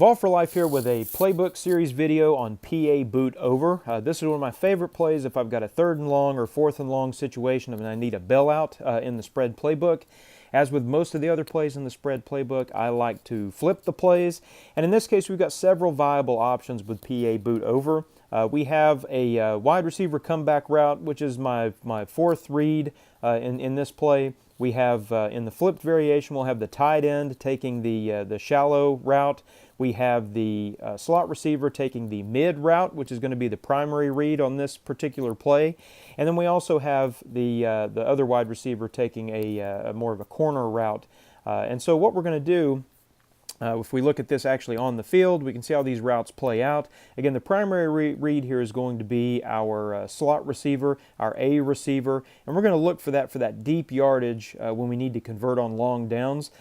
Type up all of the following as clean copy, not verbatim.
Evolve for Life here with a Playbook series video on PA boot over. This is one of my favorite plays if I've got a 3rd and long or 4th and long situation and I need a bailout in the spread playbook. As with most of the other plays in the spread playbook, I like to flip the plays. And in this case, we've got several viable options with PA boot over. We have a wide receiver comeback route, which is my 4th read in this play. We have, in the flipped variation, we'll have the tight end taking the shallow route. We have the slot receiver taking the mid route, which is going to be the primary read on this particular play. And then we also have the other wide receiver taking a more of a corner route. And so what we're going to do, if we look at this actually on the field, we can see how these routes play out. Again, the primary read here is going to be our slot receiver, our A receiver, and we're going to look for that deep yardage when we need to convert on long downs.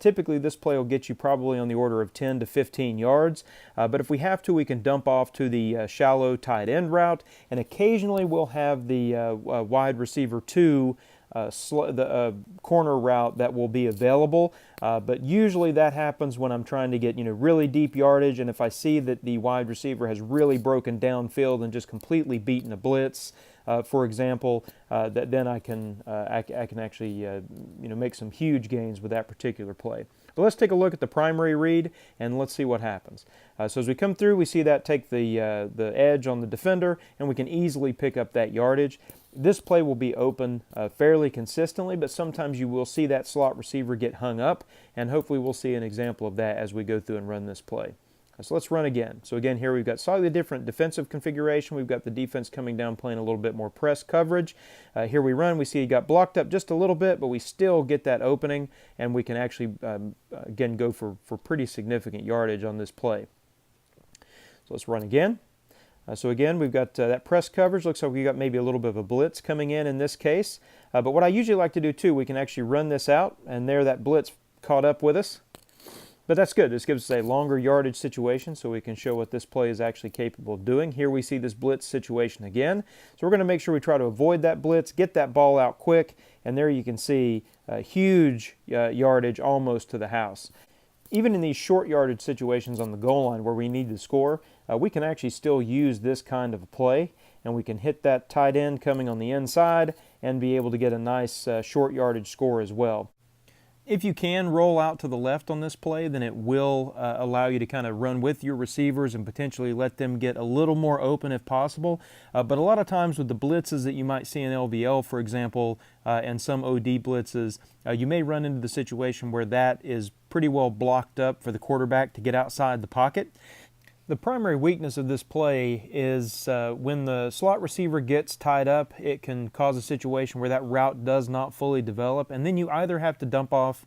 Typically, this play will get you probably on the order of 10 to 15 yards, but if we have to, we can dump off to the shallow tight end route, and occasionally we'll have the wide receiver 2 the corner route that will be available, but usually that happens when I'm trying to get really deep yardage, and if I see that the wide receiver has really broken downfield and just completely beaten a blitz, for example, then I can actually make some huge gains with that particular play. But let's take a look at the primary read and let's see what happens. So as we come through, we see that take the edge on the defender, and we can easily pick up that yardage. This play will be open fairly consistently, but sometimes you will see that slot receiver get hung up, and hopefully we'll see an example of that as we go through and run this play. So let's run again. So again, here we've got slightly different defensive configuration. We've got the defense coming down playing a little bit more press coverage. Here we run. We see he got blocked up just a little bit, but we still get that opening, and we can actually, again, go for pretty significant yardage on this play. So let's run again. So again, we've got that press coverage. Looks like we got maybe a little bit of a blitz coming in this case. But what I usually like to do too, we can actually run this out, and there that blitz caught up with us. But that's good. This gives us a longer yardage situation, so we can show what this play is actually capable of doing. Here we see this blitz situation again. So we're going to make sure we try to avoid that blitz, get that ball out quick, and there you can see huge yardage almost to the house. Even in these short yardage situations on the goal line where we need to score, we can actually still use this kind of a play, and we can hit that tight end coming on the inside and be able to get a nice short yardage score as well. If you can roll out to the left on this play, then it will allow you to kind of run with your receivers and potentially let them get a little more open if possible. But a lot of times with the blitzes that you might see in LVL, for example, and some OD blitzes, you may run into the situation where that is pretty well blocked up for the quarterback to get outside the pocket. The primary weakness of this play is when the slot receiver gets tied up, it can cause a situation where that route does not fully develop, and then you either have to dump off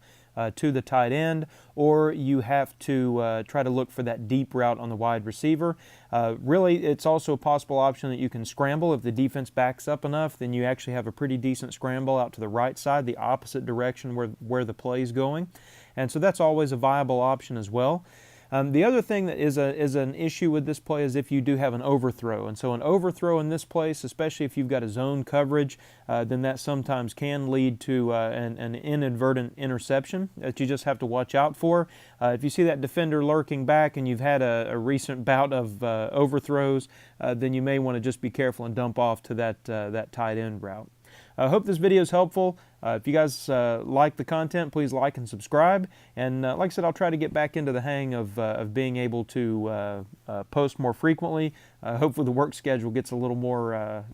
to the tight end, or you have to try to look for that deep route on the wide receiver. Really, it's also a possible option that you can scramble. If the defense backs up enough, then you actually have a pretty decent scramble out to the right side, the opposite direction where the play is going. And so that's always a viable option as well. The other thing that is an issue with this play is if you do have an overthrow. And so an overthrow in this place, especially if you've got a zone coverage, then that sometimes can lead to an inadvertent interception that you just have to watch out for. If you see that defender lurking back and you've had a recent bout of overthrows, then you may want to just be careful and dump off to that tight end route. I hope this video is helpful. If you guys like the content, please like and subscribe. And like I said, I'll try to get back into the hang of being able to post more frequently. Hopefully the work schedule gets a little more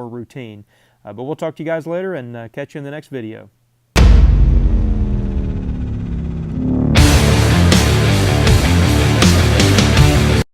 routine. But we'll talk to you guys later and catch you in the next video.